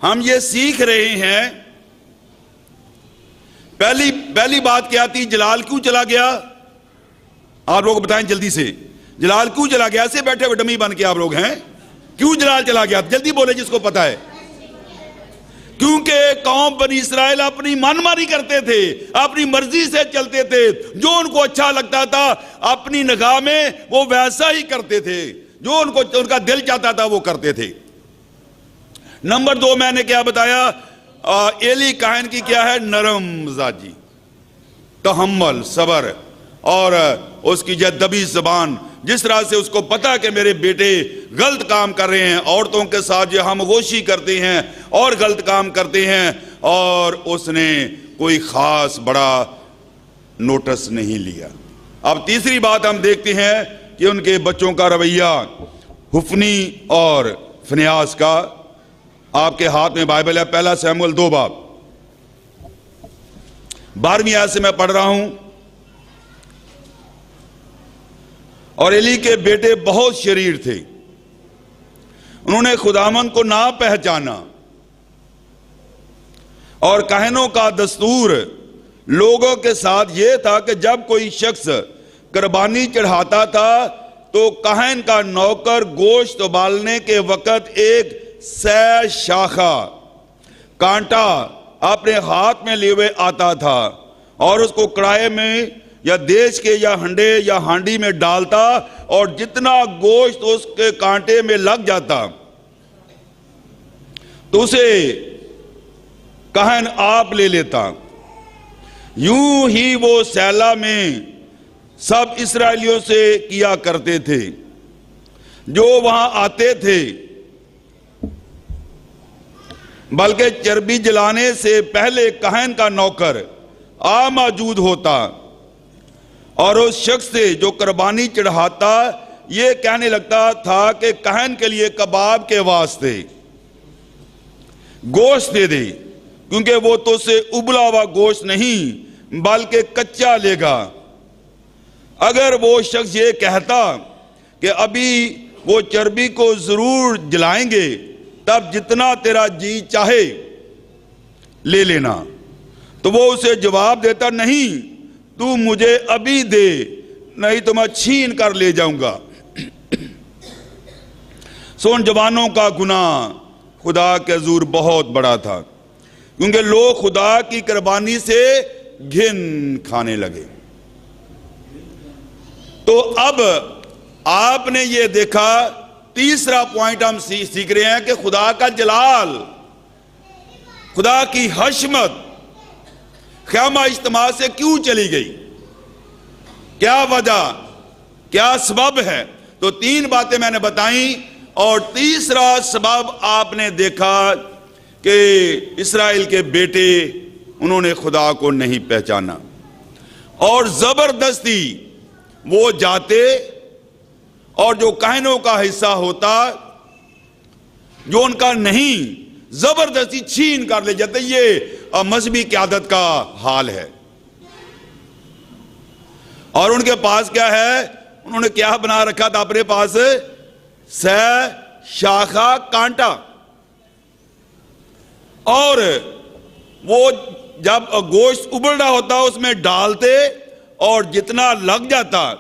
ہم یہ سیکھ رہے ہیں. پہلی بات کیا تھی؟ جلال کیوں چلا گیا؟ آپ لوگ بتائیں جلدی سے. جلال کیوں چلا گیا؟ ایسے بیٹھے ہوئے ڈمی بن کے آپ لوگ ہیں. کیوں جلال چلا گیا؟ جلدی بولے جس کو پتا ہے. کیونکہ قوم بنی اسرائیل اپنی من مانی کرتے تھے، اپنی مرضی سے چلتے تھے، جو ان کو اچھا لگتا تھا اپنی نگاہ میں وہ ویسا ہی کرتے تھے، جو ان کا دل چاہتا تھا وہ کرتے تھے. نمبر 2 میں نے کیا بتایا؟ ایلی کاہن کی کیا ہے؟ نرم مزاجی، تحمل، صبر، اور اس کی جدبی زبان. جس طرح سے اس کو پتا کہ میرے بیٹے غلط کام کر رہے ہیں، عورتوں کے ساتھ جو ہم غوشی کرتے ہیں اور غلط کام کرتے ہیں، اور اس نے کوئی خاص بڑا نوٹس نہیں لیا. اب تیسری بات ہم دیکھتے ہیں کہ ان کے بچوں کا رویہ، حفنی اور فنیاس کا. آپ کے ہاتھ میں بائبل ہے، پہلا سیموئیل 2 باب 12ویں آیت سے میں پڑھ رہا ہوں. اور ایلی کے بیٹے بہت شریر تھے، انہوں نے خداوند کو نہ پہچانا، اور کاہنوں کا دستور لوگوں کے ساتھ یہ تھا کہ جب کوئی شخص قربانی چڑھاتا تھا تو کاہن کا نوکر گوشت ابالنے کے وقت ایک سہ شاخہ کانٹا اپنے ہاتھ میں لیے ہوئے آتا تھا اور اس کو کڑھائی میں یا دیش کے یا ہنڈے یا ہانڈی میں ڈالتا، اور جتنا گوشت اس کے کانٹے میں لگ جاتا تو اسے کاہن آپ لے لیتا. یوں ہی وہ سیلا میں سب اسرائیلیوں سے کیا کرتے تھے جو وہاں آتے تھے، بلکہ چربی جلانے سے پہلے کاہن کا نوکر موجود ہوتا اور اس شخص سے جو قربانی چڑھاتا یہ کہنے لگتا تھا کہ کاہن کے لیے کباب کے واسطے گوشت دے دے، کیونکہ وہ تو سے ابلا ہوا گوشت نہیں بلکہ کچا لے گا. اگر وہ شخص یہ کہتا کہ ابھی وہ چربی کو ضرور جلائیں گے، تب جتنا تیرا جی چاہے لے لینا، تو وہ اسے جواب دیتا، نہیں، تو مجھے ابھی دے، نہیں تو میں چھین کر لے جاؤں گا. سون جوانوں کا گناہ خدا کے حضور بہت بڑا تھا، کیونکہ لوگ خدا کی قربانی سے گھن کھانے لگے. تو اب آپ نے یہ دیکھا، تیسرا پوائنٹ ہم سیکھ رہے ہیں کہ خدا کا جلال، خدا کی حشمت خیمہ اجتماع سے کیوں چلی گئی، کیا وجہ، کیا سبب ہے. تو 3 باتیں میں نے بتائیں، اور تیسرا سبب آپ نے دیکھا کہ اسرائیل کے بیٹے انہوں نے خدا کو نہیں پہچانا، اور زبردستی وہ جاتے اور جو کاہنوں کا حصہ ہوتا جو ان کا نہیں، زبردستی چھین کر لے جاتے. یہ مذہبی قیادت کا حال ہے. اور ان کے پاس کیا ہے؟ انہوں نے کیا بنا رکھا تھا اپنے پاس؟ سہ شاخہ کانٹا. اور وہ جب گوشت ابل رہا ہوتا اس میں ڈالتے، اور جتنا لگ جاتا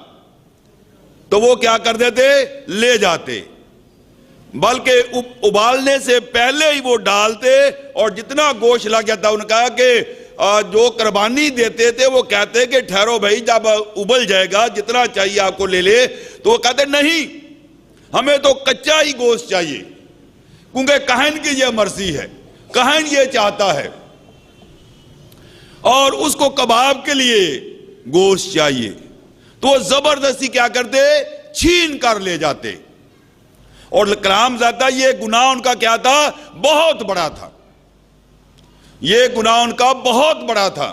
تو وہ کیا کر دیتے؟ لے جاتے. بلکہ ابالنے سے پہلے ہی وہ ڈالتے، اور جتنا گوشت لگ جاتا. انہوں نے کہا کہ جو قربانی دیتے تھے وہ کہتے کہ ٹھہرو بھائی، جب ابل جائے گا جتنا چاہیے آپ کو لے لے. تو وہ کہتے نہیں، ہمیں تو کچا ہی گوشت چاہیے، کیونکہ کاہن کی یہ مرضی ہے، کاہن یہ چاہتا ہے، اور اس کو کباب کے لیے گوشت چاہیے. تو وہ زبردستی کیا کرتے؟ چھین کر لے جاتے. اور کلام زیادہ یہ گناہ ان کا کیا تھا؟ بہت بڑا تھا. یہ گناہ ان کا بہت بڑا تھا،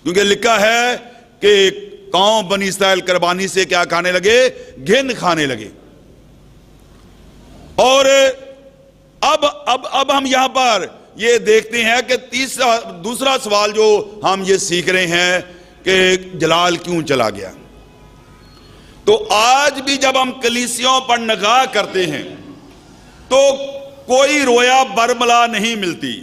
کیونکہ لکھا ہے کہ قوم بنی اسرائیل قربانی سے کیا کھانے لگے؟ گھن کھانے لگے. اور اب ہم یہاں پر یہ دیکھتے ہیں کہ دوسرا سوال جو ہم یہ سیکھ رہے ہیں کہ جلال کیوں چلا گیا. تو آج بھی جب ہم کلیسیوں پر نگاہ کرتے ہیں تو کوئی رویا برملا نہیں ملتی۔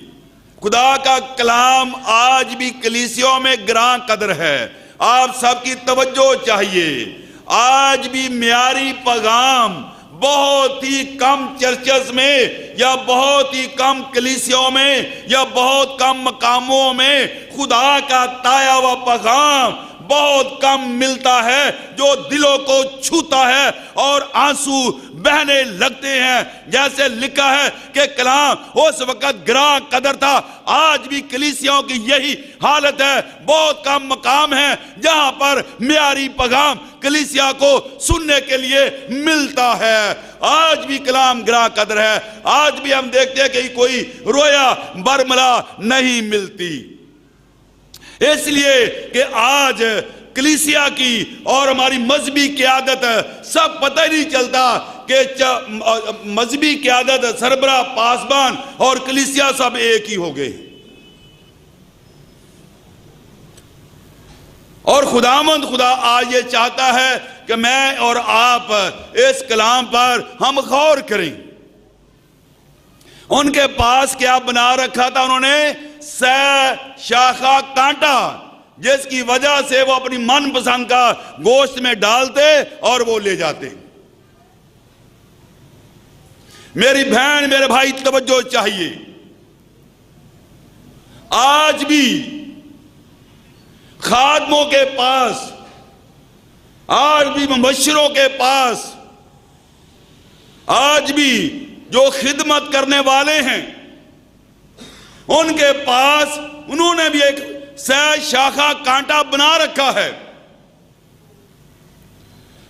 خدا کا کلام آج بھی کلیسیوں میں گراں قدر ہے۔ آپ سب کی توجہ چاہیے۔ آج بھی معیاری پیغام بہت ہی کم چرچز میں یا بہت ہی کم کلیسیوں میں یا بہت کم مقاموں میں خدا کا تایا ہوا پیغام بہت کم ملتا ہے جو دلوں کو چھوتا ہے اور آنسو بہنے لگتے ہیں۔ جیسے لکھا ہے کہ کلام اس وقت گراں قدر تھا، آج بھی کلیسیوں کی یہی حالت ہے۔ بہت کم مقام ہے جہاں پر معیاری پیغام کلیسیا کو سننے کے لیے ملتا ہے۔ آج بھی کلام گراں قدر ہے۔ آج بھی ہم دیکھتے ہیں کہ کوئی رویا برملا نہیں ملتی، اس لیے کہ آج کلیسیا کی اور ہماری مذہبی قیادت سب پتہ ہی نہیں چلتا کہ مذہبی قیادت، سربراہ، پاسبان اور کلیسیا سب ایک ہی ہو گئے۔ اور خداوند خدا آج یہ چاہتا ہے کہ میں اور آپ اس کلام پر ہم غور کریں۔ ان کے پاس کیا بنا رکھا تھا؟ انہوں نے سہ شاخہ کانٹا، جس کی وجہ سے وہ اپنی من پسند کا گوشت میں ڈالتے اور وہ لے جاتے۔ میری بہن، میرے بھائی، توجہ چاہیے۔ آج بھی خادموں کے پاس، آج بھی مبشروں کے پاس، آج بھی جو خدمت کرنے والے ہیں ان کے پاس انہوں نے بھی ایک سہ شاخہ کانٹا بنا رکھا ہے۔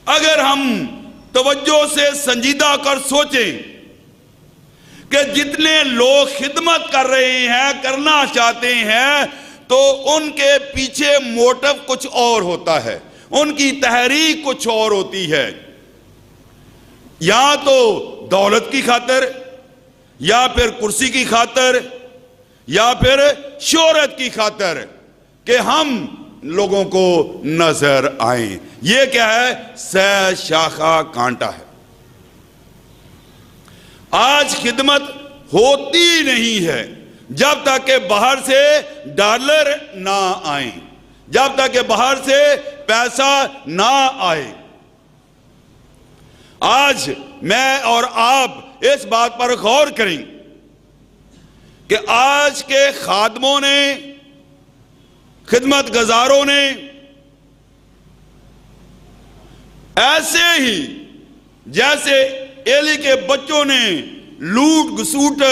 اگر ہم توجہ سے سنجیدہ کر سوچیں کہ جتنے لوگ خدمت کر رہے ہیں، کرنا چاہتے ہیں، تو ان کے پیچھے موٹو کچھ اور ہوتا ہے، ان کی تحریک کچھ اور ہوتی ہے۔ یا تو دولت کی خاطر، یا پھر کرسی کی خاطر، یا پھر شہرت کی خاطر کہ ہم لوگوں کو نظر آئیں۔ یہ کیا ہے؟ سہ شاخہ کانٹا ہے۔ آج خدمت ہوتی نہیں ہے جب تک کہ باہر سے ڈالر نہ آئیں، جب تک کہ باہر سے پیسہ نہ آئے۔ آج میں اور آپ اس بات پر غور کریں کہ آج کے خادموں نے، خدمت گزاروں نے ایسے ہی جیسے ایلی کے بچوں نے لوٹ گسوٹ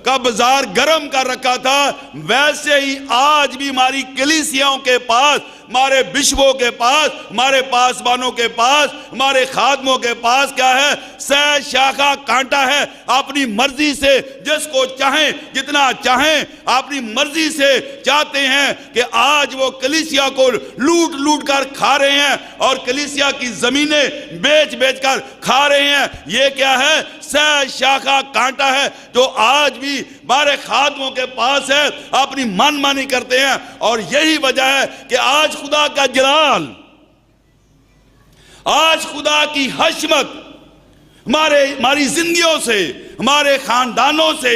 کا بازار گرم کر رکھا تھا، ویسے ہی آج بھی ہماری کلیسیاؤں کے پاس، ہمارے بشپوں کے پاس، ہمارے پاسبانوں کے پاس، ہمارے خادموں کے پاس کیا ہے؟ سہ شاخہ کانٹا ہے۔ اپنی مرضی سے جس کو چاہیں، جتنا چاہیں، اپنی مرضی سے چاہتے ہیں کہ آج وہ کلیسیا کو لوٹ لوٹ کر کھا رہے ہیں اور کلیسیا کی زمینیں بیچ بیچ کر کھا رہے ہیں۔ یہ کیا ہے؟ سہ شاخہ کانٹا ہے جو آج بھی ہمارے خادموں کے پاس ہے، اپنی من مانی کرتے ہیں۔ اور یہی وجہ ہے کہ آج خدا کا جلال، آج خدا کی حشمت ہماری زندگیوں سے، ہمارے خاندانوں سے،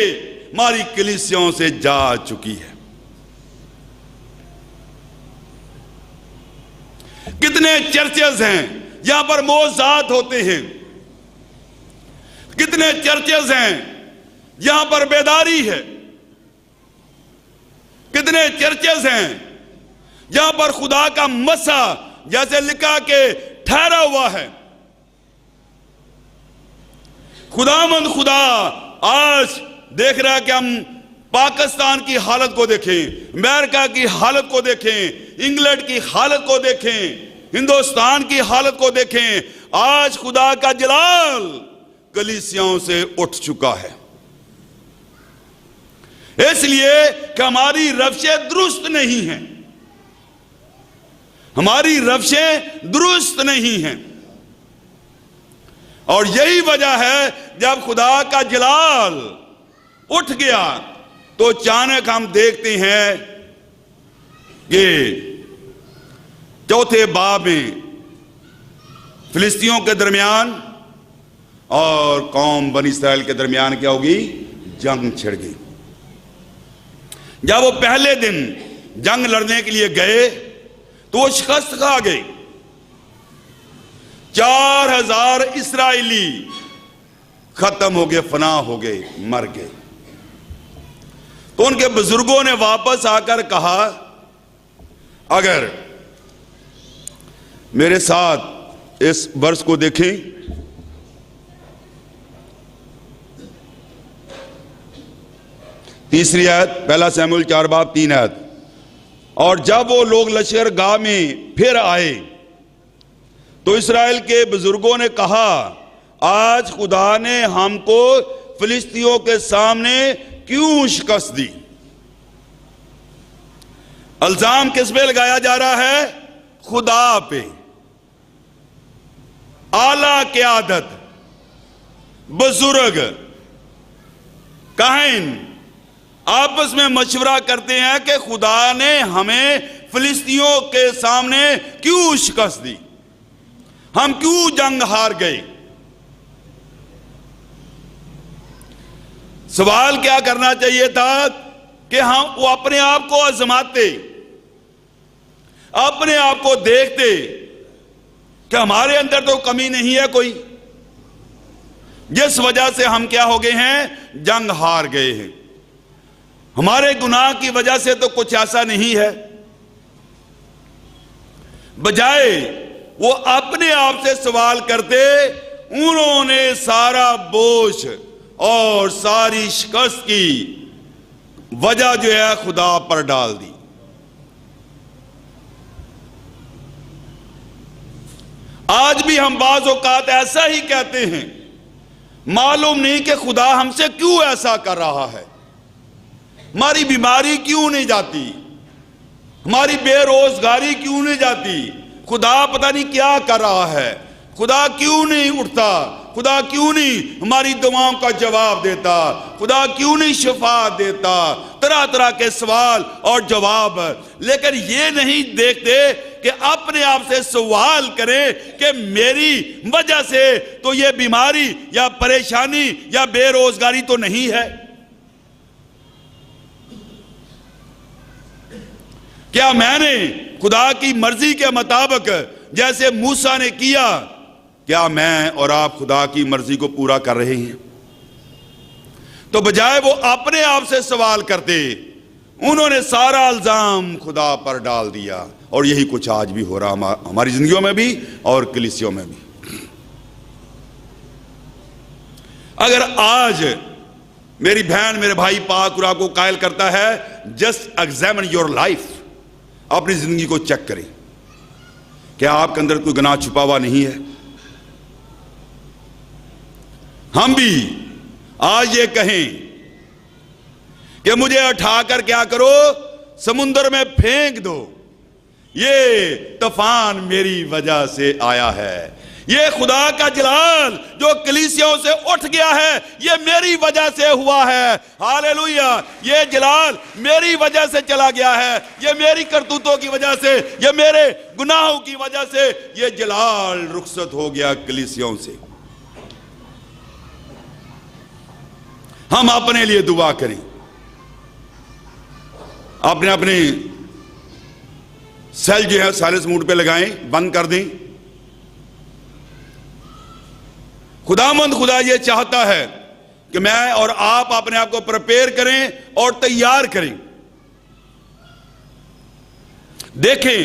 ہماری کلیسیوں سے جا چکی ہے۔ کتنے چرچز ہیں جہاں پر موعظات ہوتے ہیں، کتنے چرچز ہیں جہاں پر بیداری ہے، کتنے چرچز ہیں جہاں پر خدا کا مسا جیسے لکھا کہ ٹھہرا ہوا ہے۔ خداوند خدا آج دیکھ رہا ہے کہ ہم پاکستان کی حالت کو دیکھیں، امریکہ کی حالت کو دیکھیں، انگلینڈ کی حالت کو دیکھیں، ہندوستان کی حالت کو دیکھیں۔ آج خدا کا جلال کلیسیوں سے اٹھ چکا ہے، اس لیے کہ ہماری روشیں درست نہیں ہیں، ہماری روشیں درست نہیں ہیں۔ اور یہی وجہ ہے جب خدا کا جلال اٹھ گیا تو اچانک ہم دیکھتے ہیں کہ چوتھے باب میں فلسطینیوں کے درمیان اور قوم بنی اسرائیل کے درمیان کیا ہوگی؟ جنگ چھڑ گئی۔ جب وہ پہلے دن جنگ لڑنے کے لیے گئے تو وہ شکست کھا گئے۔ 4000 اسرائیلی ختم ہو گئے، فنا ہو گئے، مر گئے۔ تو ان کے بزرگوں نے واپس آ کر کہا، اگر میرے ساتھ اس ورس کو دیکھیں، تیسری آیت، پہلا سیموئیل 4:3 آیت۔ اور جب وہ لوگ لشکر گاہ میں پھر آئے تو اسرائیل کے بزرگوں نے کہا، آج خدا نے ہم کو فلسطینیوں کے سامنے کیوں شکست دی؟ الزام کس پہ لگایا جا رہا ہے؟ خدا پہ۔ اعلیٰ قیادت، بزرگ، کاہن آپس میں مشورہ کرتے ہیں کہ خدا نے ہمیں فلسطینیوں کے سامنے کیوں شکست دی، ہم کیوں جنگ ہار گئے؟ سوال کیا کرنا چاہیے تھا کہ وہ اپنے آپ کو آزماتے، اپنے آپ کو دیکھتے کہ ہمارے اندر تو کمی نہیں ہے کوئی، جس وجہ سے ہم کیا ہو گئے ہیں؟ جنگ ہار گئے ہیں۔ ہمارے گناہ کی وجہ سے تو کچھ ایسا نہیں ہے۔ بجائے وہ اپنے آپ سے سوال کرتے، انہوں نے سارا بوجھ اور ساری شکست کی وجہ جو ہے خدا پر ڈال دی۔ آج بھی ہم بعض اوقات ایسا ہی کہتے ہیں، معلوم نہیں کہ خدا ہم سے کیوں ایسا کر رہا ہے، ہماری بیماری کیوں نہیں جاتی، ہماری بے روزگاری کیوں نہیں جاتی، خدا پتہ نہیں کیا کر رہا ہے، خدا کیوں نہیں اٹھتا، خدا کیوں نہیں ہماری دعاؤں کا جواب دیتا، خدا کیوں نہیں شفا دیتا، طرح طرح کے سوال اور جواب۔ لیکن یہ نہیں دیکھتے کہ اپنے آپ سے سوال کریں کہ میری وجہ سے تو یہ بیماری یا پریشانی یا بے روزگاری تو نہیں ہے۔ کیا میں نے خدا کی مرضی کے مطابق جیسے موسیٰ نے کیا، کیا میں اور آپ خدا کی مرضی کو پورا کر رہے ہیں؟ تو بجائے وہ اپنے آپ سے سوال کرتے، انہوں نے سارا الزام خدا پر ڈال دیا۔ اور یہی کچھ آج بھی ہو رہا ہماری زندگیوں میں بھی اور کلیسیوں میں بھی۔ اگر آج میری بہن میرے بھائی پاک خدا کو قائل کرتا ہے، جسٹ ایگزامن یور لائف، اپنی زندگی کو چیک کریں، کیا آپ کے اندر کوئی گناہ چھپا ہوا نہیں ہے؟ ہم بھی آج یہ کہیں کہ مجھے اٹھا کر کیا کرو، سمندر میں پھینک دو، یہ طوفان میری وجہ سے آیا ہے، یہ خدا کا جلال جو کلیسیوں سے اٹھ گیا ہے یہ میری وجہ سے ہوا ہے۔ ہالیلویہ، یہ جلال میری وجہ سے چلا گیا ہے، یہ میری کرتوتوں کی وجہ سے، یہ میرے گناہوں کی وجہ سے یہ جلال رخصت ہو گیا کلیسیوں سے۔ ہم اپنے لیے دعا کریں، اپنے سیل جو ہے سائلنس موڈ پہ لگائیں، بند کر دیں۔ خدا یہ چاہتا ہے کہ میں اور آپ اپنے آپ کو پریپیئر کریں اور تیار کریں، دیکھیں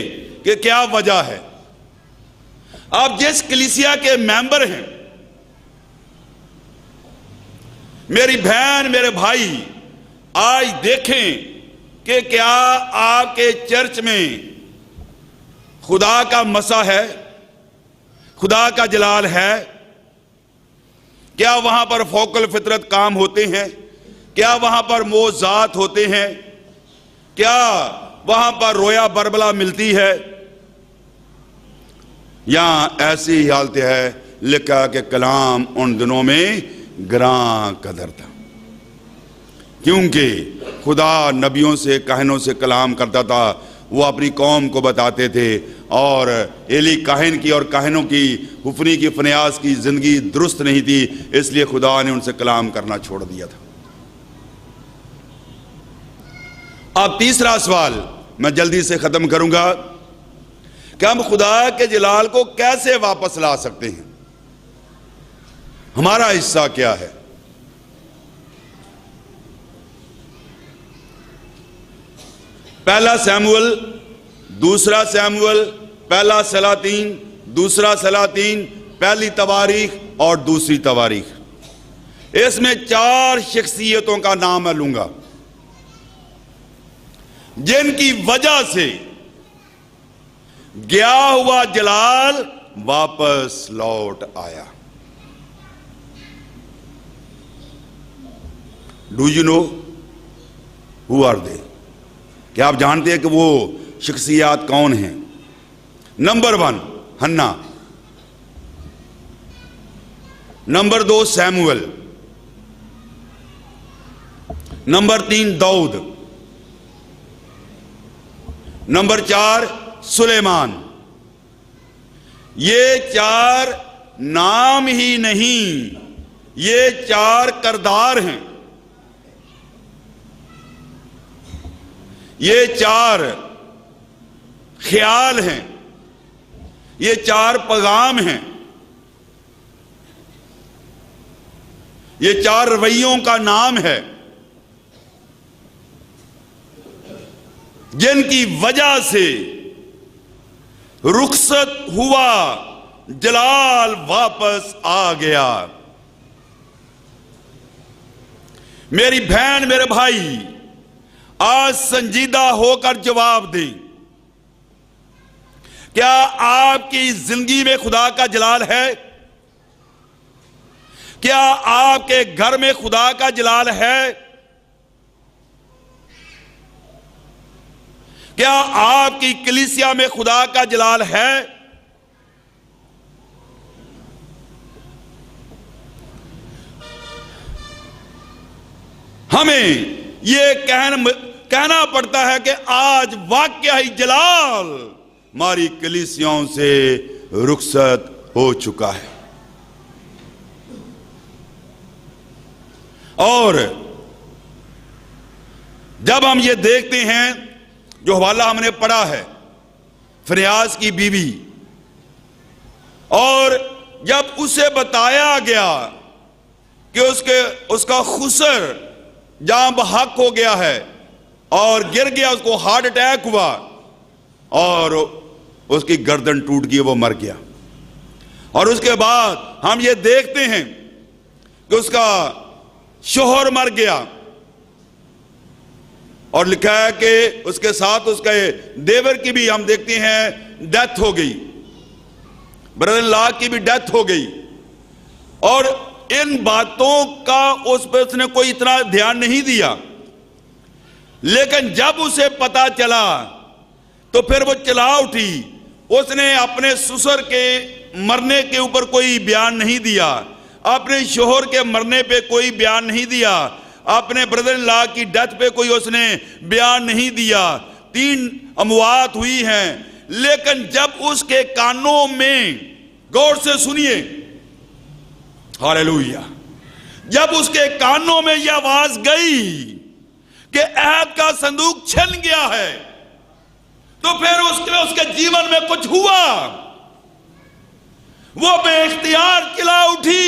کہ کیا وجہ ہے۔ آپ جس کلیسیا کے ممبر ہیں، میری بہن میرے بھائی، آج دیکھیں کہ کیا آپ کے چرچ میں خدا کا مسا ہے، خدا کا جلال ہے؟ کیا وہاں پر فوق الفطرت کام ہوتے ہیں؟ کیا وہاں پر معجزات ہوتے ہیں؟ کیا وہاں پر رویا بربلا ملتی ہے؟ یہاں ایسی ہی حالت ہے، لکھا کہ کلام ان دنوں میں گراں قدر تھا، کیونکہ خدا نبیوں سے کاہنوں سے کلام کرتا تھا، وہ اپنی قوم کو بتاتے تھے، اور ایلی کاہن کی اور کاہنوں کی حفنی کی فنیاس کی زندگی درست نہیں تھی، اس لیے خدا نے ان سے کلام کرنا چھوڑ دیا تھا۔ اب تیسرا سوال میں جلدی سے ختم کروں گا کہ ہم خدا کے جلال کو کیسے واپس لا سکتے ہیں، ہمارا حصہ کیا ہے؟ پہلا سیموئل، دوسرا سیموئل، پہلا سلاطین، دوسرا سلاطین، پہلی تواریخ اور دوسری تواریخ، اس میں 4 شخصیتوں کا نام میں لوں گا جن کی وجہ سے گیا ہوا جلال واپس لوٹ آیا۔ Do you know who are they? کیا آپ جانتے ہیں کہ وہ شخصیات کون ہیں؟ نمبر 1 ہنا، نمبر 2 سیموئل، نمبر 3 داؤد، نمبر 4 سلیمان۔ یہ 4 نام ہی نہیں، یہ 4 کردار ہیں، یہ 4 خیال ہیں، یہ 4 پیغام ہیں، یہ 4 رویوں کا نام ہے جن کی وجہ سے رخصت ہوا جلال واپس آ گیا۔ میری بہن، میرے بھائی، آج سنجیدہ ہو کر جواب دیں، کیا آپ کی زندگی میں خدا کا جلال ہے؟ کیا آپ کے گھر میں خدا کا جلال ہے؟ کیا آپ کی کلیسیا میں خدا کا جلال ہے؟ ہمیں یہ کہنا پڑتا ہے کہ آج واقعی جلال ہماری کلیسیوں سے رخصت ہو چکا ہے۔ اور جب ہم یہ دیکھتے ہیں، جو حوالہ ہم نے پڑھا ہے فنیاس کی بیوی، اور جب اسے بتایا گیا کہ اس کا خسر جاں بحق ہو گیا ہے اور گر گیا، اس کو ہارٹ اٹیک ہوا اور اس کی گردن ٹوٹ گئی، وہ مر گیا۔ اور اس کے بعد ہم یہ دیکھتے ہیں کہ اس کا شوہر مر گیا، اور لکھا ہے کہ اس کے ساتھ اس کے دیور کی بھی ہم دیکھتے ہیں ڈیتھ ہو گئی، برادر ان لا کی بھی ڈیتھ ہو گئی۔ اور ان باتوں کا اس پہ اس نے کوئی اتنا دھیان نہیں دیا، لیکن جب اسے پتا چلا تو پھر وہ چلا اٹھی۔ اس نے اپنے سسر کے مرنے کے اوپر کوئی بیان نہیں دیا، اپنے شوہر کے مرنے پہ کوئی بیان نہیں دیا، اپنے برادر ان لا کی ڈیتھ پہ کوئی اس نے بیان نہیں دیا۔ 3 اموات ہوئی ہیں، لیکن جب اس کے کانوں میں، غور سے سنیے، ہالیلویہ، جب اس کے کانوں میں یہ آواز گئی کہ عہد کا صندوق چھن گیا ہے، تو پھر اس کے جیون میں کچھ ہوا۔ وہ بے اختیار چلا اٹھی